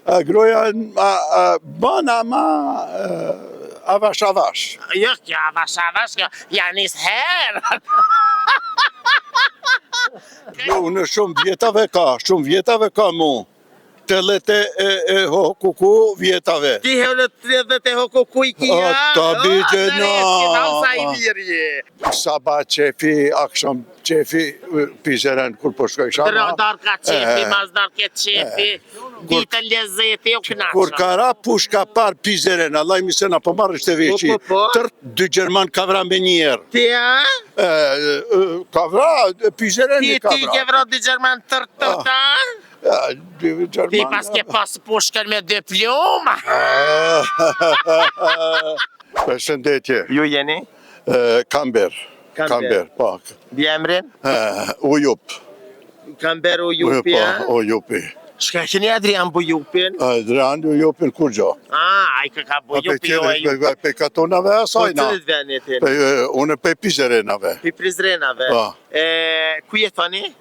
Groja bën ama avash. Jo, kjo avash, kjo janë nis herë. Unë shumë vjetave ka mu. Të lete e ho kuku vjetave. Ti hele te ho kuku I kia. Ta bigjena. Sa I mirë je. Sabah qefi, akşam qefi, pizeren kur po shkoj shama. Darka qefi, mazdarke qefi, ditën lezeti, u knaqëm. Kur ka ra pushka par pizeren, Allah I misen apo marrë shte veqi, tërt dy Gjerman ka vra me njerë. Ti a? Ka vra, pizeren I ka vra. Ti ke vra dy Gjerman tërt a? Ti pas ke pas pushkën me dy pluma. Përshëndetje. Ju jeni? Kamber, pak. Di emrin? Ujup. Kamber Ujupi, a? Ujupi. Shka keni Adrian Bujupin? Adrian Ujupin kur gjo? Ai ka Bujupi o Ujupi. Pe katonave asajna. Po cëllit venetin? Unë pe Prizrenave. Pi Prizrenave? Ku jetoni?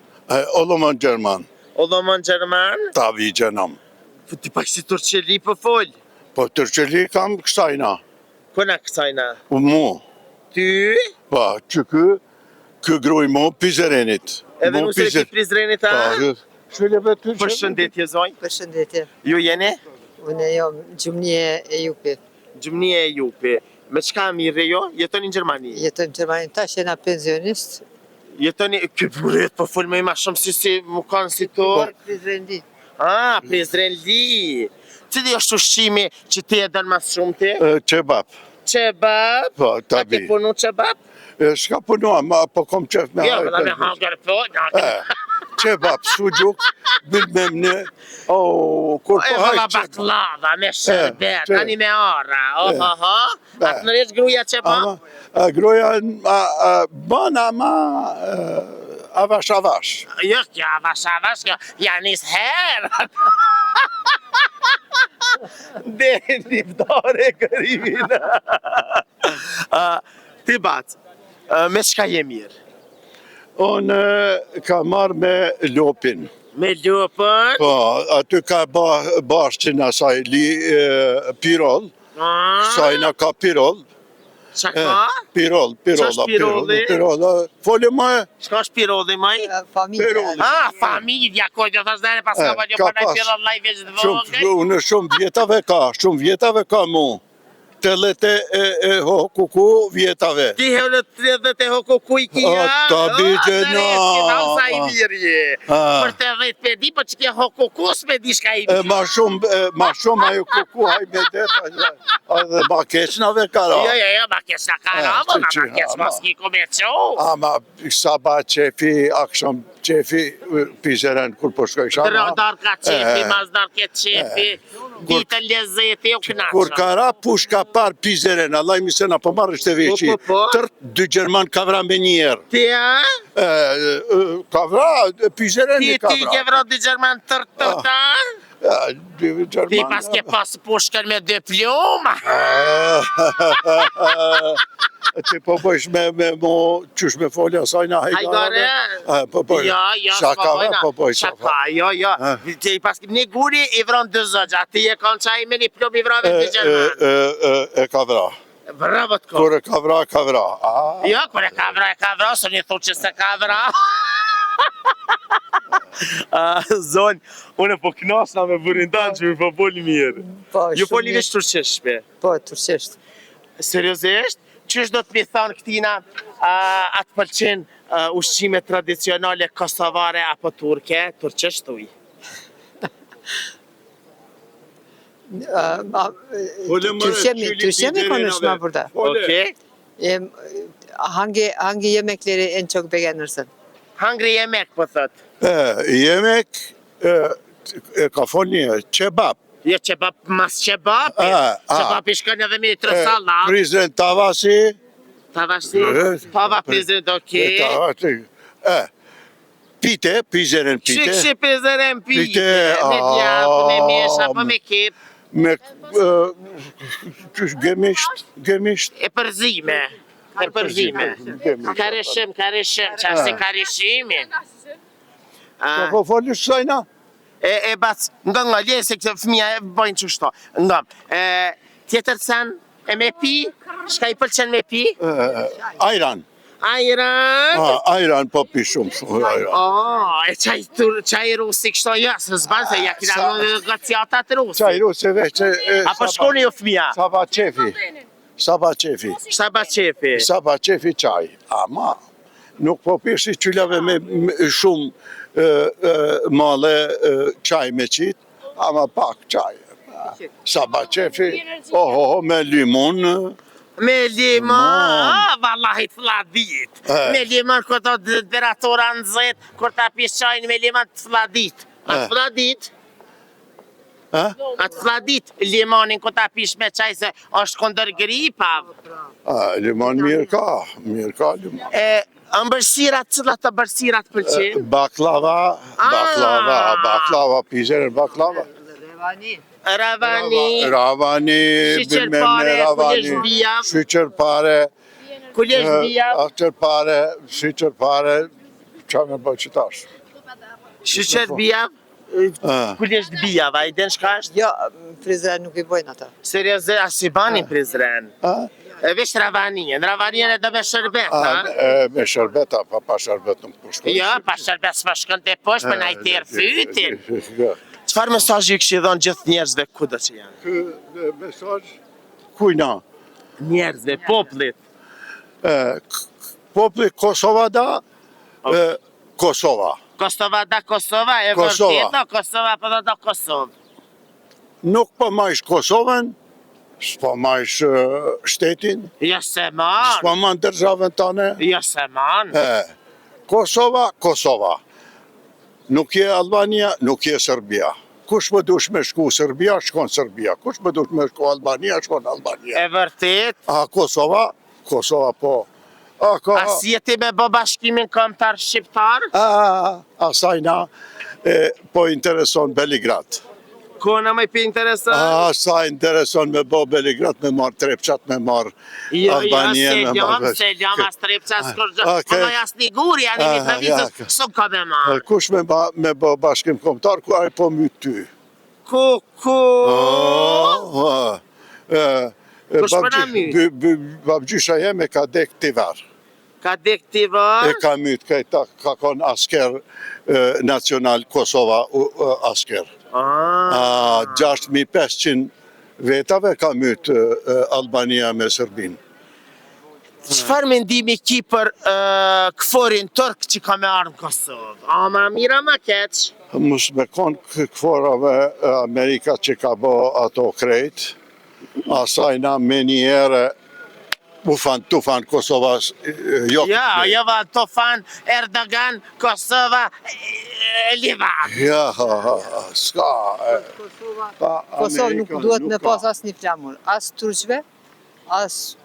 Olomon Gjerman. Olomon Gjerman? Tavi gjenam. Ti pak si Turqeli për fol? Po Turqeli kam kësajna. Kona kësajna? Mu. Ty? Pa, që kë gruj mu Prizrenit. Edhe nuse pi Prizrenit a? Shvilleve të Përshëndetje zoj. Përshëndetje. Ju jeni? Unë jam Gjumnie Ejupi. Gjumnie Ejupi. Me qka mirë jo? Jetoni në Gjermani? Jetoj në Gjermani, tash jena pensionist. Jetoni, këtë buret për folme ma shumë si më kanë si torë? Prizrendi. Prizrenli. Cili është ushqimi që ti e dënë mas shumë ti? Qebab. Qebab? Po, tabi. A ke punu qebab? Shka punua, ma po kom qef me Jo, me hangër po. Qebab, sujuk, bilmemne, kur po hajtë baklava, me shërbet, ani me ara, atë në reqë gruja qebab? Gruja bën ama avash. Jo, kjo avash, kjo janë nis herë. Dhe nifdare kërimin. Ti bat, me qka je mirë? Unë ka marrë me lopin. Me lopën? Po, aty ka bashkën asaj pirol. Sajna ka pirol. Qa ka? Pirol. Qa është pirolli? Foli më. Shka është pirolli maj? Familja. Familja, koj të thash dhere pas ka bëllë për në pirol laj veç të vogë. Unë shumë vjetave ka mu. Të lete e ho kuku vjetave. Ti hele te ho kuku I kia? Ta bigjena. Sa I mirë je. Për të dhejt për di, për që ke ho kuku s'me di shka I mirë. Ma shumë ajo kuku haj me deta. Dhe ma keqnave kara. Jo, ma keqna kara, ma keq ma s'ki ku me qo. Ama sabah qefi, akşam qefi, pizeren kur po shkoj shama. Darka qefi, mazdarke qefi, ditën lezeti, u knaqëm. Kur ka ra pushka par pizeren, Allah I misen apo marrë shte veqi, tërt dy Gjerman ka vra me njerë. Ti a? Ka vra, pizeren I ka vra. Ti ke vra dy Gjerman tërt a? Ti pas ke pas pushkën me dy pluma. Ti po bëjsh me mo, qysh me folja sajna hajgare? Po bëjsh. Shakave, po bëjsh. Shaka, jo. Ti pas ke një guri I vran dy zëgja, ti e kanë qaj me një plum I vrave dy Gjerman. E ka vra. Bravo të Kur e ka vra, ka vra. Jo, kur e ka vra, së një thu që se ka vra. Zonj, unë po knasna me burindan që mi po poli mirë. Ju poli veç turqeshme? Po, turqesht. Seriosisht? Qysh do të mi thanë këtina atë pëlqen ushqime tradicionale kosovare apo turke? Turqesht tuj? Türkçe mi konuşma burada? Okey. Hangi yemekleri en çok beğenirsin? Hangi yemek po thot? Yemek, ka fol një, qebab. Jo, qebab mas qebabi. Qebab I shkën edhe me tre sallat. Prizren tavasi. Tavasi? Tava prizren, okej. Tavasi. Pite, pizeren pite. Qikë pizeren pite? Pite, Me djatë, me mesha, po me kip. Me gemisht. E përzime. Karishim, qashtë karishimi. Po folish sajna? E bas, nga lje se këtë fëmija e bojnë që shto. Nga, tjetër sen, e me pi, shka i pëlqen me pi? Ajran. Ajran. Ajran po pi shumë ajran. E qaj rusi kështo jasë, zbanë se ja kina në gëciatat rusi. Qaj rusi veç Apo shkoni ju fëmija? Saba qefi qaj. Ama, nuk po pishi qyllave me shumë male qaj me qit, ama pak qaj. Saba qefi, me limon. Me limon, vallahi të fladit. Me limon, këto temperatura në zet, kur ta pish qajnë me limon të fladit. A të fladit? A të fladit limonin kur ta pish me qaj se është kondër gripav. Limon mirë ka limon. Ëmbërsirat, cilat të bërsirat pëlqen? Baklava, pizerën baklava. Ravani, Shiqerpare, kulesh bijav. Shiqerpare, Kulesh bijav. Shiqerpare, qa me bë qëtash? Shiqer bijav. Kulesh bijav, a i den shka është? Jo, Prizren nuk i bojnë ata. Serioze, a si bani Prizren? Vesh ravanien e do me shërbet, Me shërbeta, pa shërbet nuk pushtë. Jo, pa shërbet s'ma shkën të poshtë me na i tërë fytin. Qëfar mesazh i kështë i dhonë gjithë njerëzve kudo që janë? Kë mesazh? Kujna? Njerëzve, poplit. Poplit Kosova da, Kosova. Kosova da Kosova, e vërtet do Kosova për do Kosovë. Nuk po majsh Kosovën, s'po majsh shtetin, Jo se man, s'po man dërzavën tane. jo se man. Kosova. Nuk je Albania, nuk je Serbia. Kush më dush me shku Serbia, shkon Serbia. Kush më dush me shku Albania, shkon Albania. E vërtet, Kosova po. a si jeti me bë bashkimin kombëtar shqiptar? Asajna po intereson Beligrad. Kona më i intereson? Sa intereson me bo Beligrad, me marë Trepçat, me marë Albanien. Seljam, as Trepçat, s'kërgjë. Ono jas një guri, janë një të vizës, së ka me marë. Kush me bo bashkim kombëtar, ku a i po myt ty? Ku? Kush për në myt? Babgjysha jeme ka dek tivar. Ka dek tivar? E ka myt, ka kon asker nacional Kosova asker. 6500 vetave ka myt Albania me Serbin. Qëfar mendimi ki për këforin tërk që ka me armë Kosovë? A ma mira ma keq? Mus me kon këforave Amerika që ka bo ato krejt, asajna me njëre tufan Kosova, jo tufan Erdogan, Kosova, Livan. S'ka. Kosovë nuk duhet me pas as një flamur, as turqve, as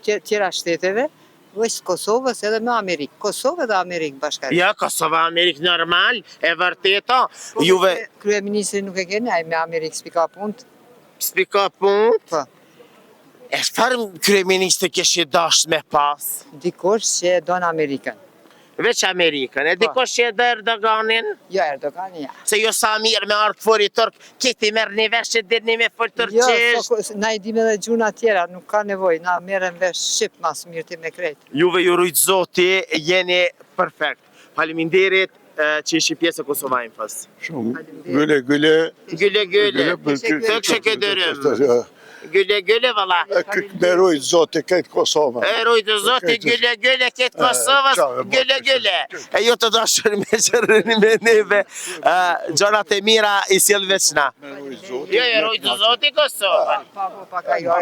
tjera shteteve, veç Kosovës edhe me Amerikë. Kosovë dhe Amerikë bashkarisht. Ja, Kosova, Amerikë normal, e vërteta. Juve... Kryeministri nuk e keni, a i me Amerikë s'pika punt. S'pika punt? Po. E çfarë kryeministri kesh dash me pas? Dikush që e don Amerikën. Veç Amerikën, e dikush që e do Erdoganin? Jo, Erdogani, ja. Se jo sa mirë me ardë fori tërk, kiti merë një vesh që dirni me fori tërqesht. Jo, na i dim edhe gjuna tjera, nuk ka nevoj, na merën vesh Shqip mas mirë ti me krejt. Juve ju rujtë zoti, jeni perfekt. Faleminderit që ishi pjesë e Kosova Infos. Shumë, güle. Të kështë ke dërëm. Güle, valla. Me rujtë zoti këtë Kosova. E rujtë zoti, güle, këtë Kosovës, güle. E jo të dashër me qërën me neve, gjonat e mira i sjellë veçna. Jo, e rujtë zoti Kosova.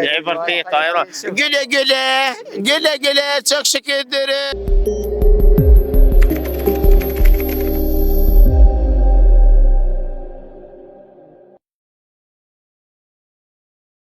E vërteta, güle, që kështë ke dërëm.